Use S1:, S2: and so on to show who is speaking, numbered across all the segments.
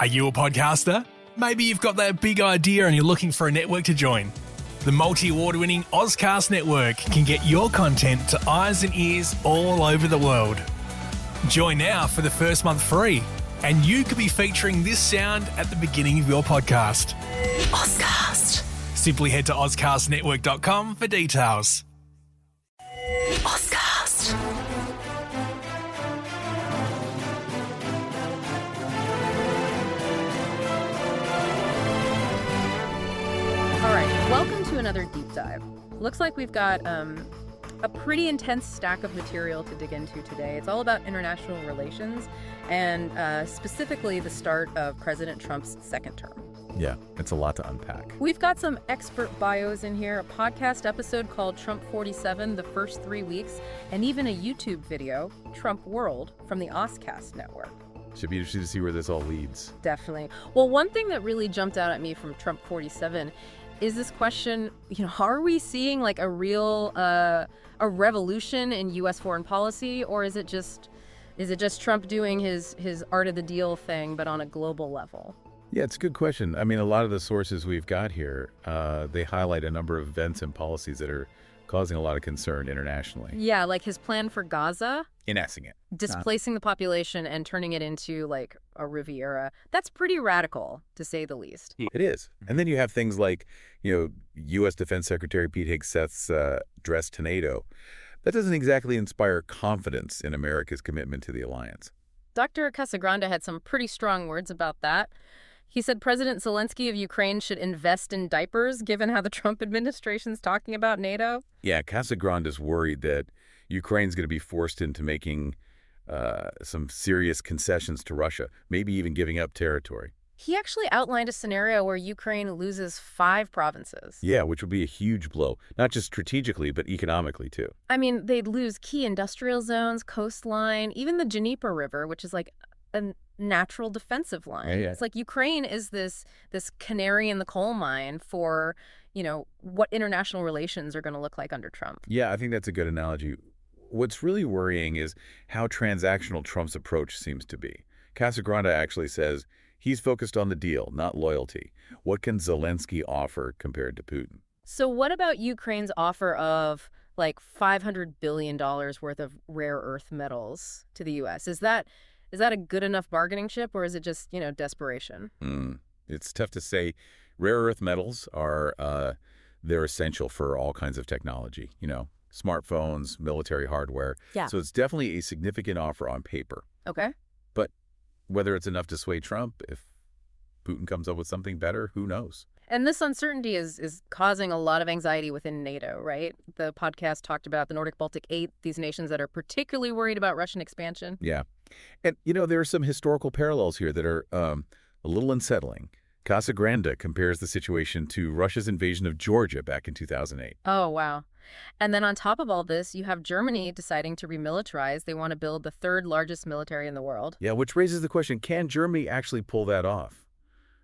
S1: Are you a podcaster? Maybe you've got that big idea and you're looking for a network to join. The multi-award-winning Auscast Network can get your content to eyes and ears all over the world. Join now for the first month free, and you could be featuring this sound at the beginning of your podcast.
S2: Auscast.
S1: Simply head to auscastnetwork.com for details.
S2: Auscast.
S3: All right, welcome to another deep dive. Looks like we've got a pretty intense stack of material to dig into today. It's all about international relations and specifically the start of President Trump's second term.
S4: Yeah, it's a lot to unpack.
S3: We've got some expert bios in here, a podcast episode called Trump 47, the first 3 weeks, and even a YouTube video, Trump World, from the Auscast Network.
S4: Should be interesting to see where this all leads.
S3: Definitely. Well, one thing that really jumped out at me from Trump 47 is this question, are we seeing like a real a revolution in U.S. foreign policy, or is it just Trump doing his art of the deal thing, but on a global level?
S4: Yeah, it's a good question. I mean, a lot of the sources we've got here, they highlight a number of events and policies that are causing a lot of concern internationally.
S3: Yeah, like his plan for Gaza.
S4: Enacting it.
S3: Displacing the population and turning it into like a Riviera. That's pretty radical, to say the least.
S4: It is. And then you have things like, U.S. Defense Secretary Pete Hegseth's address to NATO. That doesn't exactly inspire confidence in America's commitment to the alliance.
S3: Dr. Casagranda had some pretty strong words about that. He said President Zelensky of Ukraine should invest in diapers, given how the Trump administration's talking about NATO.
S4: Yeah, Casagranda's worried that Ukraine's going to be forced into making some serious concessions to Russia, maybe even giving up territory.
S3: He actually outlined a scenario where Ukraine loses 5 provinces.
S4: Yeah, which would be a huge blow, not just strategically, but economically, too.
S3: I mean, they'd lose key industrial zones, coastline, even the Dnieper River, which is like a natural defensive line.
S4: Yeah.
S3: It's like Ukraine is this canary in the coal mine for, what international relations are going to look like under Trump.
S4: Yeah, I think that's a good analogy. What's really worrying is how transactional Trump's approach seems to be. Casagranda actually says he's focused on the deal, not loyalty. What can Zelensky offer compared to Putin?
S3: So what about Ukraine's offer of like $500 billion worth of rare earth metals to the U.S.? Is that a good enough bargaining chip, or is it just, desperation?
S4: It's tough to say. Rare earth metals are they're essential for all kinds of technology, smartphones, military hardware.
S3: Yeah.
S4: So it's definitely a significant offer on paper.
S3: Okay.
S4: But whether it's enough to sway Trump, if Putin comes up with something better, who knows?
S3: And this uncertainty is causing a lot of anxiety within NATO, right? The podcast talked about the Nordic Baltic 8, these nations that are particularly worried about Russian expansion.
S4: Yeah. And, there are some historical parallels here that are a little unsettling. Casagranda compares the situation to Russia's invasion of Georgia back in 2008.
S3: Oh, wow. And then on top of all this, you have Germany deciding to remilitarize. They want to build the 3rd largest military in the world.
S4: Yeah, which raises the question, can Germany actually pull that off?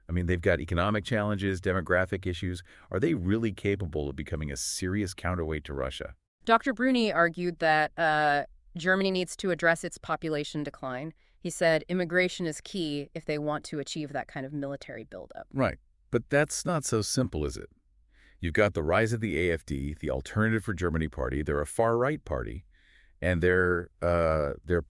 S4: I mean, they've got economic challenges, demographic issues. Are they really capable of becoming a serious counterweight to Russia?
S3: Dr. Bruni argued that Germany needs to address its population decline. He said immigration is key if they want to achieve that kind of military buildup.
S4: Right. But that's not so simple, is it? You've got the rise of the AfD, the Alternative for Germany party. They're a far-right party, and they're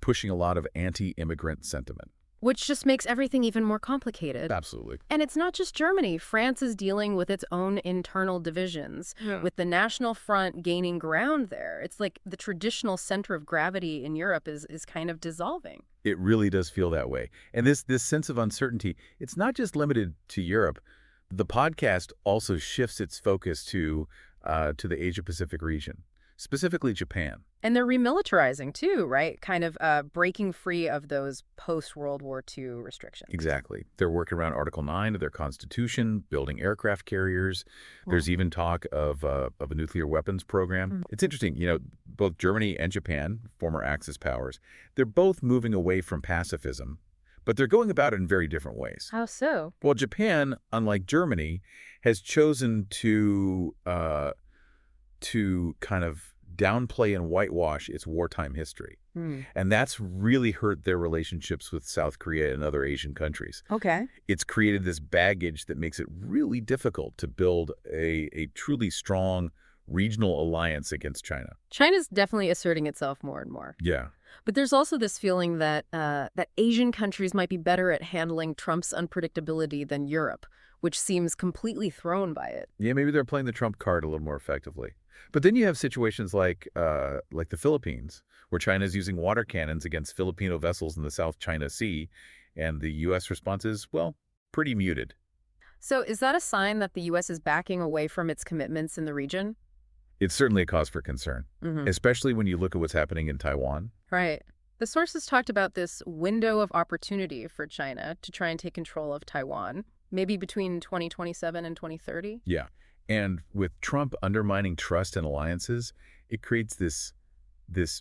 S4: pushing a lot of anti-immigrant sentiment.
S3: Which just makes everything even more complicated.
S4: Absolutely.
S3: And it's not just Germany. France is dealing with its own internal divisions, with the National Front gaining ground there. It's like the traditional center of gravity in Europe is kind of dissolving.
S4: It really does feel that way. And this sense of uncertainty, it's not just limited to Europe. The podcast also shifts its focus to the Asia-Pacific region, specifically Japan.
S3: And they're remilitarizing too, right? Kind of breaking free of those post-World War II restrictions.
S4: Exactly. They're working around Article 9 of their constitution, building aircraft carriers. There's even talk of a nuclear weapons program. It's interesting, both Germany and Japan, former Axis powers, they're both moving away from pacifism, but they're going about it in very different ways.
S3: How so?
S4: Well, Japan, unlike Germany, has chosen to kind of downplay and whitewash its wartime history.
S3: Hmm.
S4: And that's really hurt their relationships with South Korea and other Asian countries.
S3: Okay.
S4: It's created this baggage that makes it really difficult to build a truly strong regional alliance against China.
S3: China's definitely asserting itself more and more.
S4: Yeah.
S3: But there's also this feeling that that Asian countries might be better at handling Trump's unpredictability than Europe, which seems completely thrown by it.
S4: Yeah, maybe they're playing the Trump card a little more effectively. But then you have situations like the Philippines, where China's using water cannons against Filipino vessels in the South China Sea, and the U.S. response is, well, pretty muted.
S3: So is that a sign that the U.S. is backing away from its commitments in the region?
S4: It's certainly a cause for concern, especially when you look at what's happening in Taiwan.
S3: Right. The sources talked about this window of opportunity for China to try and take control of Taiwan, maybe between 2027 and 2030.
S4: Yeah. And with Trump undermining trust and alliances, it creates this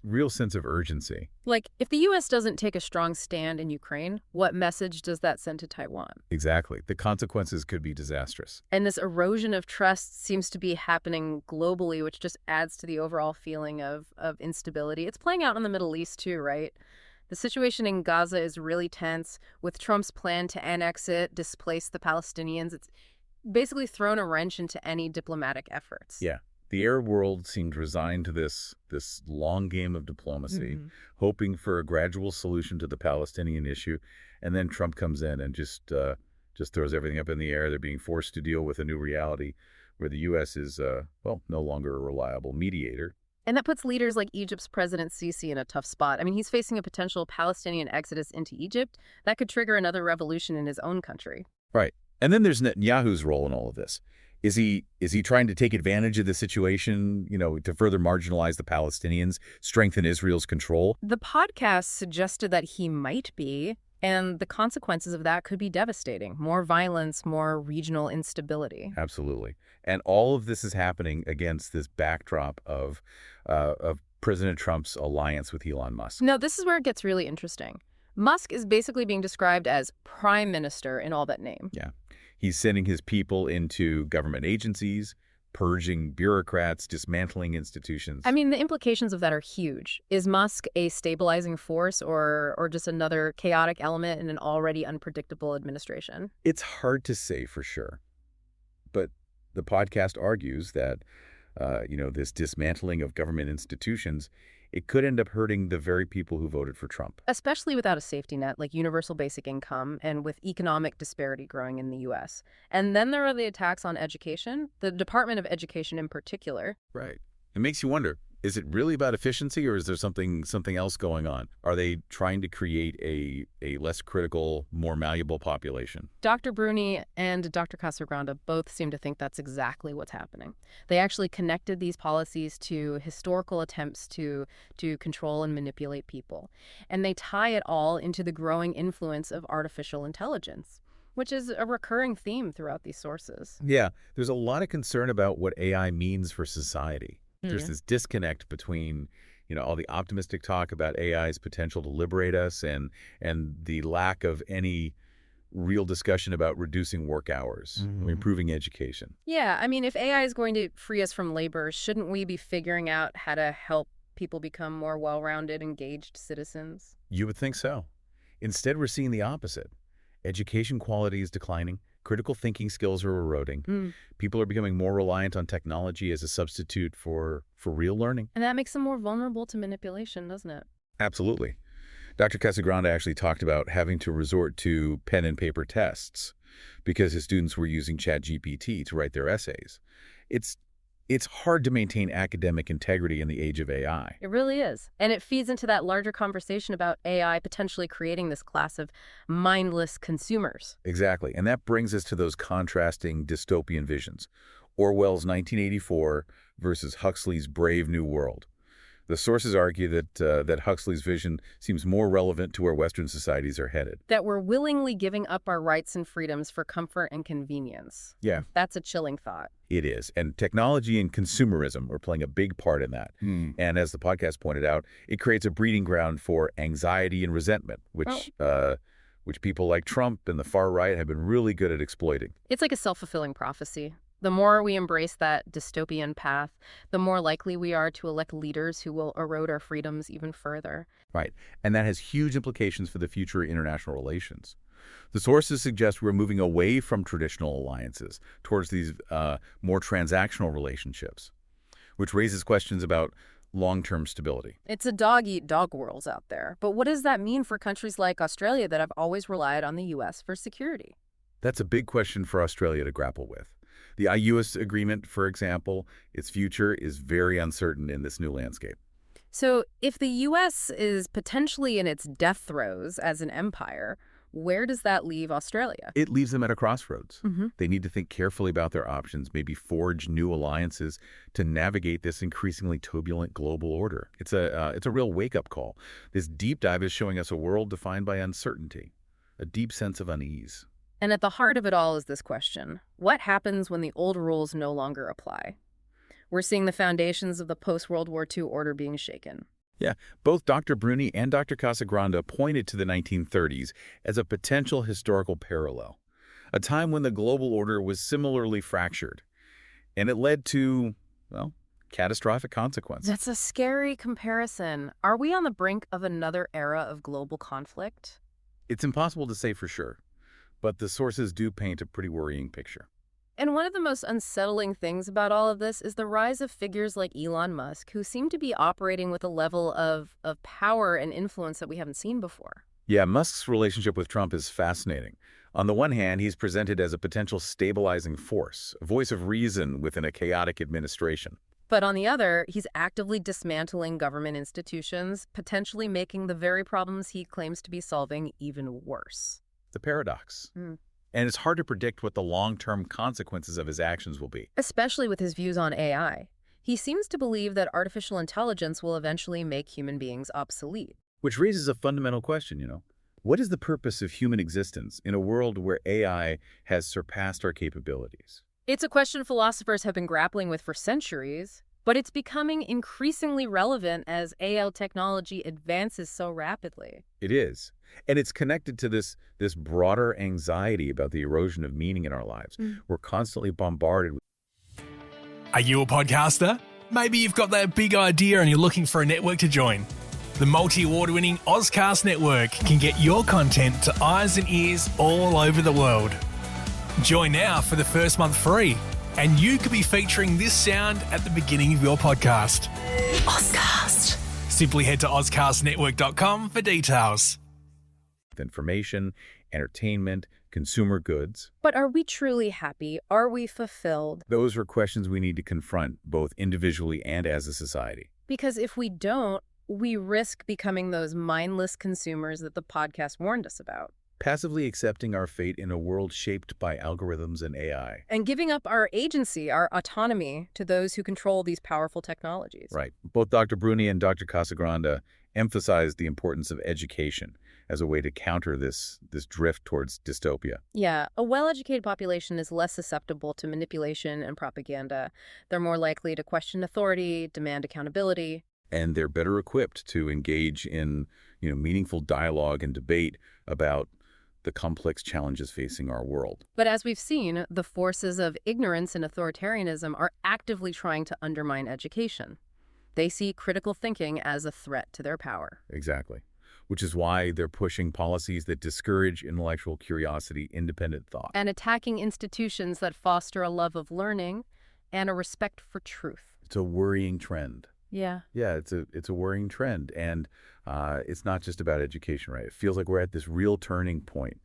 S4: real sense of urgency.
S3: Like, if the U.S. doesn't take a strong stand in Ukraine, what message does that send to Taiwan?
S4: Exactly. The consequences could be disastrous.
S3: And this erosion of trust seems to be happening globally, which just adds to the overall feeling of instability. It's playing out in the Middle East too, right? The situation in Gaza is really tense. With Trump's plan to annex it, displace the Palestinians, it's basically thrown a wrench into any diplomatic efforts.
S4: Yeah. The Arab world seemed resigned to this long game of diplomacy, hoping for a gradual solution to the Palestinian issue, and then Trump comes in and just throws everything up in the air. They're being forced to deal with a new reality where the U.S. is, no longer a reliable mediator.
S3: And that puts leaders like Egypt's President Sisi in a tough spot. I mean, he's facing a potential Palestinian exodus into Egypt that could trigger another revolution in his own country.
S4: Right. And then there's Netanyahu's role in all of this. Is he trying to take advantage of the situation, to further marginalize the Palestinians, strengthen Israel's control?
S3: The podcast suggested that he might be, and the consequences of that could be devastating. More violence, more regional instability.
S4: Absolutely. And all of this is happening against this backdrop of President Trump's alliance with Elon Musk.
S3: No, this is where it gets really interesting. Musk is basically being described as prime minister in all but name.
S4: Yeah. He's sending his people into government agencies, purging bureaucrats, dismantling institutions.
S3: I mean, the implications of that are huge. Is Musk a stabilizing force or just another chaotic element in an already unpredictable administration?
S4: It's hard to say for sure. But the podcast argues that, this dismantling of government institutions, it could end up hurting the very people who voted for Trump.
S3: Especially without a safety net like universal basic income and with economic disparity growing in the U.S. And then there are the attacks on education, the Department of Education in particular.
S4: Right. It makes you wonder, is it really about efficiency or is there something else going on? Are they trying to create a less critical, more malleable population?
S3: Dr. Bruni and Dr. Casagranda both seem to think that's exactly what's happening. They actually connected these policies to historical attempts to control and manipulate people. And they tie it all into the growing influence of artificial intelligence, which is a recurring theme throughout these sources.
S4: Yeah, there's a lot of concern about what AI means for society. There's this disconnect between, all the optimistic talk about AI's potential to liberate us and the lack of any real discussion about reducing work hours, or improving education.
S3: Yeah, I mean, if AI is going to free us from labor, shouldn't we be figuring out how to help people become more well-rounded, engaged citizens?
S4: You would think so. Instead, we're seeing the opposite. Education quality is declining. Critical thinking skills are eroding. People are becoming more reliant on technology as a substitute for real learning.
S3: And that makes them more vulnerable to manipulation, doesn't it?
S4: Absolutely. Dr. Casagranda actually talked about having to resort to pen and paper tests because his students were using ChatGPT to write their essays. It's hard to maintain academic integrity in the age of AI.
S3: It really is. And it feeds into that larger conversation about AI potentially creating this class of mindless consumers.
S4: Exactly. And that brings us to those contrasting dystopian visions. Orwell's 1984 versus Huxley's Brave New World. The sources argue that Huxley's vision seems more relevant to where Western societies are headed.
S3: That we're willingly giving up our rights and freedoms for comfort and convenience.
S4: Yeah.
S3: That's a chilling thought.
S4: It is. And technology and consumerism are playing a big part in that. And as the podcast pointed out, it creates a breeding ground for anxiety and resentment, which people like Trump and the far right have been really good at exploiting.
S3: It's like a self-fulfilling prophecy. The more we embrace that dystopian path, the more likely we are to elect leaders who will erode our freedoms even further.
S4: Right. And that has huge implications for the future of international relations. The sources suggest we're moving away from traditional alliances towards these more transactional relationships, which raises questions about long-term stability.
S3: It's a dog-eat-dog world out there. But what does that mean for countries like Australia that have always relied on the U.S. for security?
S4: That's a big question for Australia to grapple with. The I-US agreement, for example, its future is very uncertain in this new landscape.
S3: So if the U.S. is potentially in its death throes as an empire, where does that leave Australia?
S4: It leaves them at a crossroads.
S3: Mm-hmm.
S4: They need to think carefully about their options, maybe forge new alliances to navigate this increasingly turbulent global order. It's a real wake-up call. This deep dive is showing us a world defined by uncertainty, a deep sense of unease.
S3: And at the heart of it all is this question: what happens when the old rules no longer apply? We're seeing the foundations of the post-World War II order being shaken.
S4: Yeah, both Dr. Bruni and Dr. Casagranda pointed to the 1930s as a potential historical parallel, a time when the global order was similarly fractured, and it led to, well, catastrophic consequences.
S3: That's a scary comparison. Are we on the brink of another era of global conflict?
S4: It's impossible to say for sure, but the sources do paint a pretty worrying picture.
S3: And one of the most unsettling things about all of this is the rise of figures like Elon Musk, who seem to be operating with a level of power and influence that we haven't seen before.
S4: Yeah, Musk's relationship with Trump is fascinating. On the one hand, he's presented as a potential stabilizing force, a voice of reason within a chaotic administration.
S3: But on the other, he's actively dismantling government institutions, potentially making the very problems he claims to be solving even worse.
S4: The paradox. And it's hard to predict what the long-term consequences of his actions will be.
S3: Especially with his views on AI. He seems to believe that artificial intelligence will eventually make human beings obsolete.
S4: Which raises a fundamental question, What is the purpose of human existence in a world where AI has surpassed our capabilities?
S3: It's a question philosophers have been grappling with for centuries, but it's becoming increasingly relevant as AI technology advances so rapidly.
S4: It is. And it's connected to this broader anxiety about the erosion of meaning in our lives. We're constantly bombarded with.
S1: Are you a podcaster? Maybe you've got that big idea and you're looking for a network to join. The multi-award-winning Auscast Network can get your content to eyes and ears all over the world. Join now for the first month free, and you could be featuring this sound at the beginning of your podcast.
S3: Auscast.
S1: Simply head to auscastnetwork.com for details.
S4: Information, entertainment, consumer goods.
S3: But are we truly happy? Are we fulfilled?
S4: Those are questions we need to confront, both individually and as a society.
S3: Because if we don't, we risk becoming those mindless consumers that the podcast warned us about.
S4: Passively accepting our fate in a world shaped by algorithms and AI.
S3: And giving up our agency, our autonomy, to those who control these powerful technologies.
S4: Right. Both Dr. Bruni and Dr. Casagranda emphasized the importance of education as a way to counter this drift towards dystopia.
S3: Yeah, a well-educated population is less susceptible to manipulation and propaganda. They're more likely to question authority, demand accountability.
S4: And they're better equipped to engage in, meaningful dialogue and debate about the complex challenges facing our world.
S3: But as we've seen, the forces of ignorance and authoritarianism are actively trying to undermine education. They see critical thinking as a threat to their power.
S4: Exactly. Which is why they're pushing policies that discourage intellectual curiosity, independent thought.
S3: And attacking institutions that foster a love of learning and a respect for truth.
S4: It's a worrying trend.
S3: Yeah.
S4: Yeah, it's a worrying trend. And it's not just about education, right? It feels like we're at this real turning point.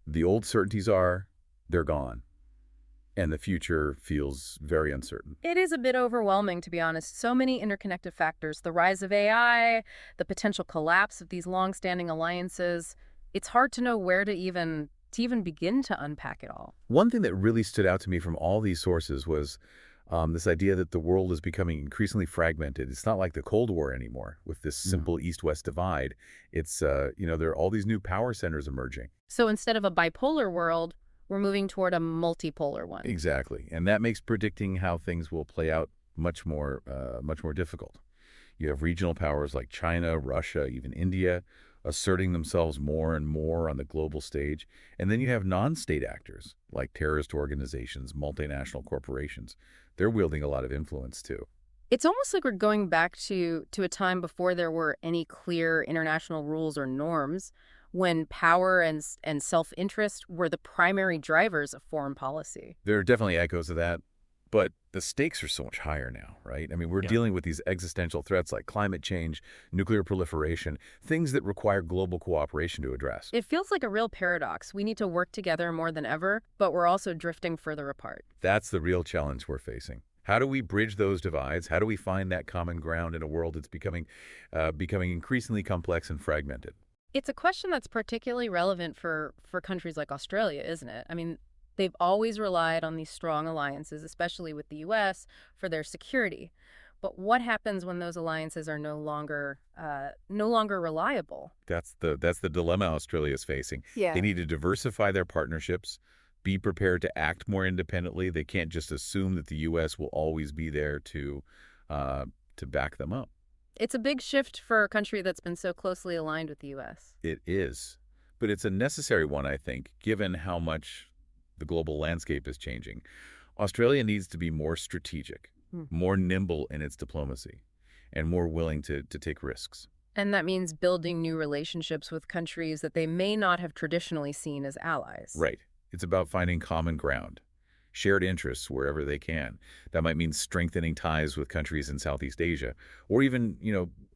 S4: The old certainties they're gone. And the future feels very uncertain.
S3: It is a bit overwhelming, to be honest. So many interconnected factors. The rise of AI, the potential collapse of these long-standing alliances. It's hard to know where to even begin to unpack it all.
S4: One thing that really stood out to me from all these sources was this idea that the world is becoming increasingly fragmented. It's not like the Cold War anymore with this simple East-West divide. It's, there are all these new power centers emerging.
S3: So instead of a bipolar world, we're moving toward a multipolar one.
S4: Exactly. And that makes predicting how things will play out much more difficult. You have regional powers like China, Russia, even India, asserting themselves more and more on the global stage. And then you have non-state actors like terrorist organizations, multinational corporations. They're wielding a lot of influence too.
S3: It's almost like we're going back to a time before there were any clear international rules or norms, when power and self-interest were the primary drivers of foreign policy.
S4: There are definitely echoes of that, but the stakes are so much higher now, right? I mean, we're dealing with these existential threats like climate change, nuclear proliferation, things that require global cooperation to address.
S3: It feels like a real paradox. We need to work together more than ever, but we're also drifting further apart.
S4: That's the real challenge we're facing. How do we bridge those divides? How do we find that common ground in a world that's becoming increasingly complex and fragmented?
S3: It's a question that's particularly relevant for countries like Australia, isn't it? I mean, they've always relied on these strong alliances, especially with the U.S., for their security. But what happens when those alliances are no longer reliable?
S4: That's the dilemma Australia is facing.
S3: Yeah.
S4: They need to diversify their partnerships, be prepared to act more independently. They can't just assume that the U.S. will always be there to back them up.
S3: It's a big shift for a country that's been so closely aligned with the U.S.
S4: It is, but it's a necessary one, I think, given how much the global landscape is changing. Australia needs to be more strategic, more nimble in its diplomacy, and more willing to take risks.
S3: And that means building new relationships with countries that they may not have traditionally seen as allies.
S4: Right. It's about finding common ground, shared interests wherever they can. That might mean strengthening ties with countries in Southeast Asia, or even,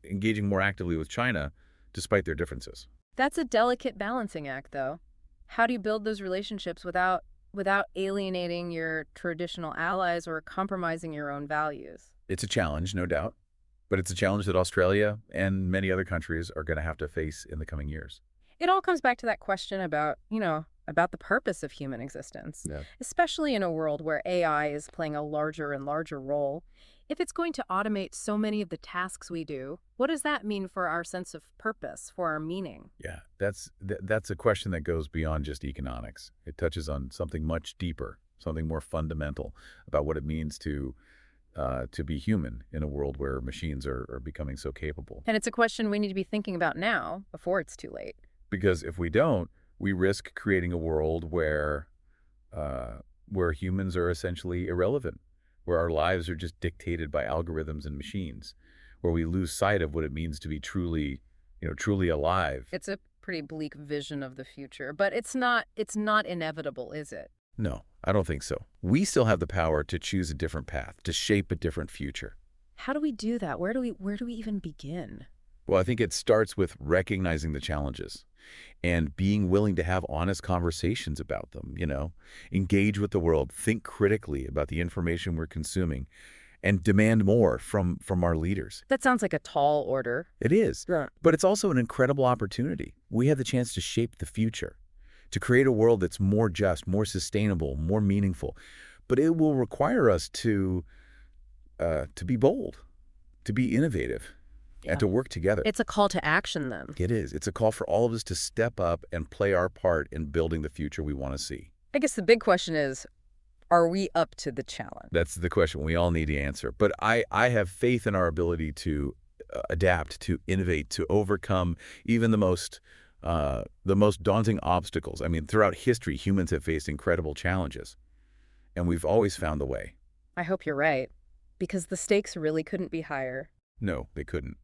S4: engaging more actively with China, despite their differences.
S3: That's a delicate balancing act, though. How do you build those relationships without alienating your traditional allies or compromising your own values?
S4: It's a challenge, no doubt, but it's a challenge that Australia and many other countries are going to have to face in the coming years.
S3: It all comes back to that question about the purpose of human existence, especially in a world where AI is playing a larger and larger role. If it's going to automate so many of the tasks we do, what does that mean for our sense of purpose, for our meaning? Yeah,
S4: that's a question that goes beyond just economics. It touches on something much deeper, something more fundamental about what it means to be human in a world where machines are becoming so capable.
S3: And it's a question we need to be thinking about now, before it's too late.
S4: Because if we don't, we risk creating a world where humans are essentially irrelevant, where our lives are just dictated by algorithms and machines, where we lose sight of what it means to be truly alive.
S3: It's a pretty bleak vision of the future, but it's not inevitable, is it?
S4: No, I don't think so. We still have the power to choose a different path, to shape a different future.
S3: How do we do that? Where do we even begin?
S4: Well, I think it starts with recognizing the challenges and being willing to have honest conversations about them, engage with the world, think critically about the information we're consuming, and demand more from our leaders.
S3: That sounds like a tall order.
S4: It is,
S3: Yeah.
S4: But it's also an incredible opportunity. We have the chance to shape the future, to create a world that's more just, more sustainable, more meaningful. But it will require us to be bold, to be innovative, and to work together.
S3: It's a call to action, then.
S4: It is. It's a call for all of us to step up and play our part in building the future we want to see.
S3: I guess the big question is, are we up to the challenge?
S4: That's the question we all need to answer. But I have faith in our ability to adapt, to innovate, to overcome even the most daunting obstacles. I mean, throughout history, humans have faced incredible challenges, and we've always found the way.
S3: I hope you're right, because the stakes really couldn't be higher.
S4: No, they couldn't.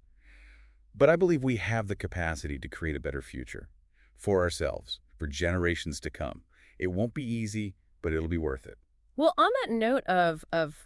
S4: But I believe we have the capacity to create a better future for ourselves, for generations to come. It won't be easy, but it'll be worth it.
S3: Well, on that note of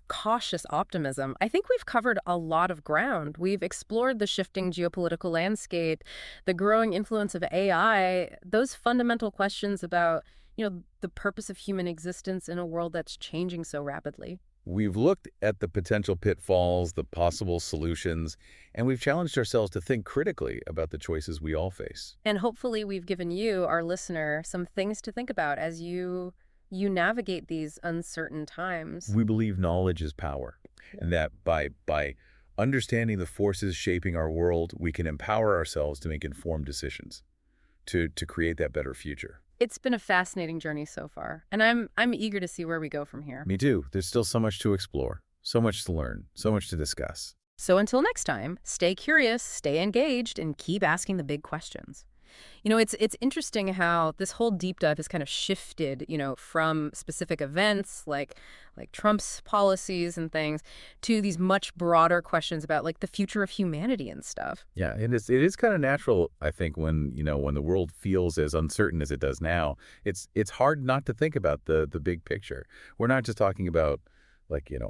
S3: cautious optimism, I think we've covered a lot of ground. We've explored the shifting geopolitical landscape, the growing influence of AI, those fundamental questions about, the purpose of human existence in a world that's changing so rapidly.
S4: We've looked at the potential pitfalls, the possible solutions, and we've challenged ourselves to think critically about the choices we all face.
S3: And hopefully we've given you, our listener, some things to think about as you navigate these uncertain times.
S4: We believe knowledge is power, and that by understanding the forces shaping our world, we can empower ourselves to make informed decisions, to create that better future.
S3: It's been a fascinating journey so far, and I'm eager to see where we go from here.
S4: Me too. There's still so much to explore, so much to learn, so much to discuss.
S3: So until next time, stay curious, stay engaged, and keep asking the big questions. It's interesting how this whole deep dive has kind of shifted, from specific events like Trump's policies and things to these much broader questions about like the future of humanity and stuff.
S4: Yeah, and it is kind of natural, I think, when the world feels as uncertain as it does now. It's hard not to think about the big picture. We're not just talking about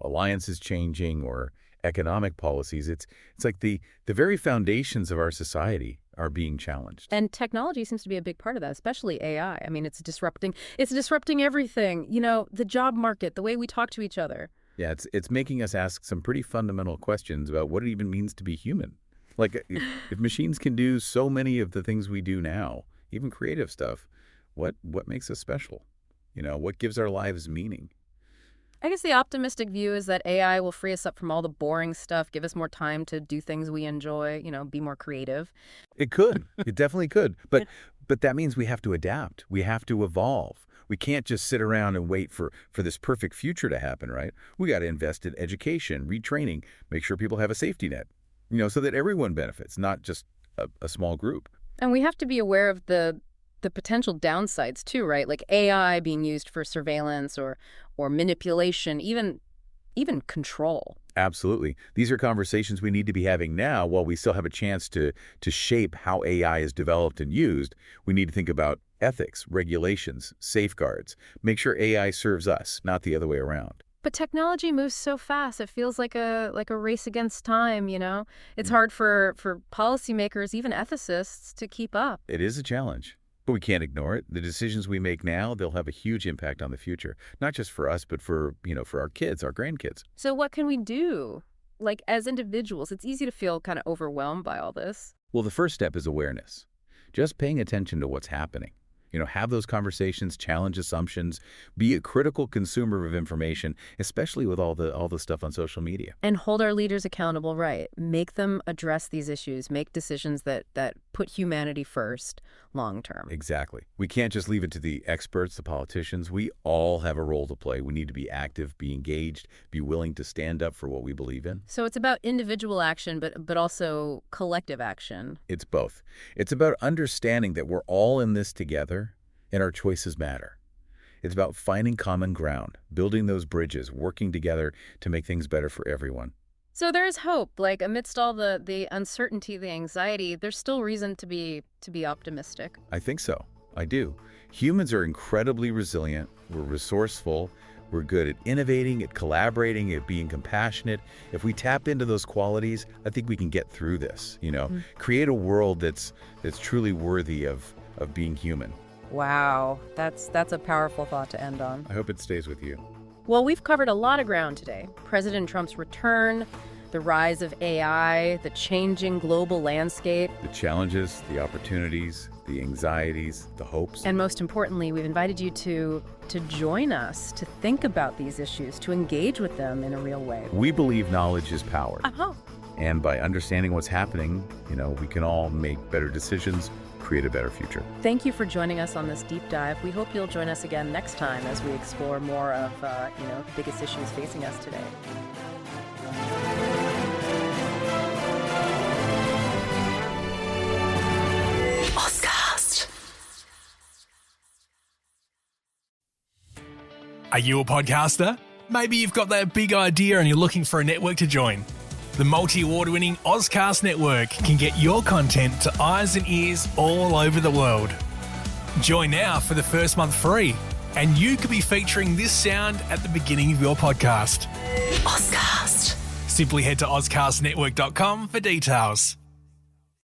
S4: alliances changing or economic policies. It's like the very foundations of our society are being challenged.
S3: And technology seems to be a big part of that, especially AI. I mean, it's disrupting everything, the job market, the way we talk to each other.
S4: Yeah, it's making us ask some pretty fundamental questions about what it even means to be human. Like, if machines can do so many of the things we do now, even creative stuff, what makes us special? What gives our lives meaning?
S3: I guess the optimistic view is that AI will free us up from all the boring stuff, give us more time to do things we enjoy, be more creative.
S4: It could. It definitely could. But that means we have to adapt. We have to evolve. We can't just sit around and wait for this perfect future to happen, right? We got to invest in education, retraining, make sure people have a safety net, so that everyone benefits, not just a small group.
S3: And we have to be aware of the potential downsides too, right? Like AI being used for surveillance or manipulation, even control.
S4: Absolutely. These are conversations we need to be having now while we still have a chance to shape how AI is developed and used. We need to think about ethics, regulations, safeguards, make sure AI serves us, not the other way around.
S3: But technology moves so fast. It feels like a race against time, It's hard for policymakers, even ethicists, to keep up.
S4: It is a challenge. But we can't ignore it. The decisions we make now, they'll have a huge impact on the future, not just for us, but for our kids, our grandkids.
S3: So what can we do? Like, as individuals, it's easy to feel kind of overwhelmed by all this.
S4: Well, the first step is awareness. Just paying attention to what's happening. Have those conversations, challenge assumptions, be a critical consumer of information, especially with all the stuff on social media.
S3: And hold our leaders accountable, right? Make them address these issues, make decisions that put humanity first long term.
S4: Exactly. We can't just leave it to the experts, the politicians. We all have a role to play. We need to be active, be engaged, be willing to stand up for what we believe in.
S3: So it's about individual action, but also collective action.
S4: It's both. It's about understanding that we're all in this together and our choices matter. It's about finding common ground, building those bridges, working together to make things better for everyone.
S3: So there's hope. Like, amidst all the uncertainty, the anxiety, there's still reason to be optimistic.
S4: I think so. I do. Humans are incredibly resilient. We're resourceful. We're good at innovating, at collaborating, at being compassionate. If we tap into those qualities, I think we can get through this, create a world that's truly worthy of being human.
S3: Wow, that's a powerful thought to end on.
S4: I hope it stays with you.
S3: Well, we've covered a lot of ground today. President Trump's return, the rise of AI, the changing global landscape.
S4: The challenges, the opportunities, the anxieties, the hopes.
S3: And most importantly, we've invited you to join us, to think about these issues, to engage with them in a real way.
S4: We believe knowledge is power.
S3: Uh-huh.
S4: And by understanding what's happening, we can all make better decisions, create a better future.
S3: Thank you for joining us on this deep dive. We hope you'll join us again next time as we explore more of, the biggest issues facing us today.
S1: Auscast. Are you a podcaster? Maybe you've got that big idea and you're looking for a network to join. The multi-award-winning Auscast Network can get your content to eyes and ears all over the world. Join now for the first month free, and you could be featuring this sound at the beginning of your podcast. Auscast. Simply head to auscastnetwork.com for details.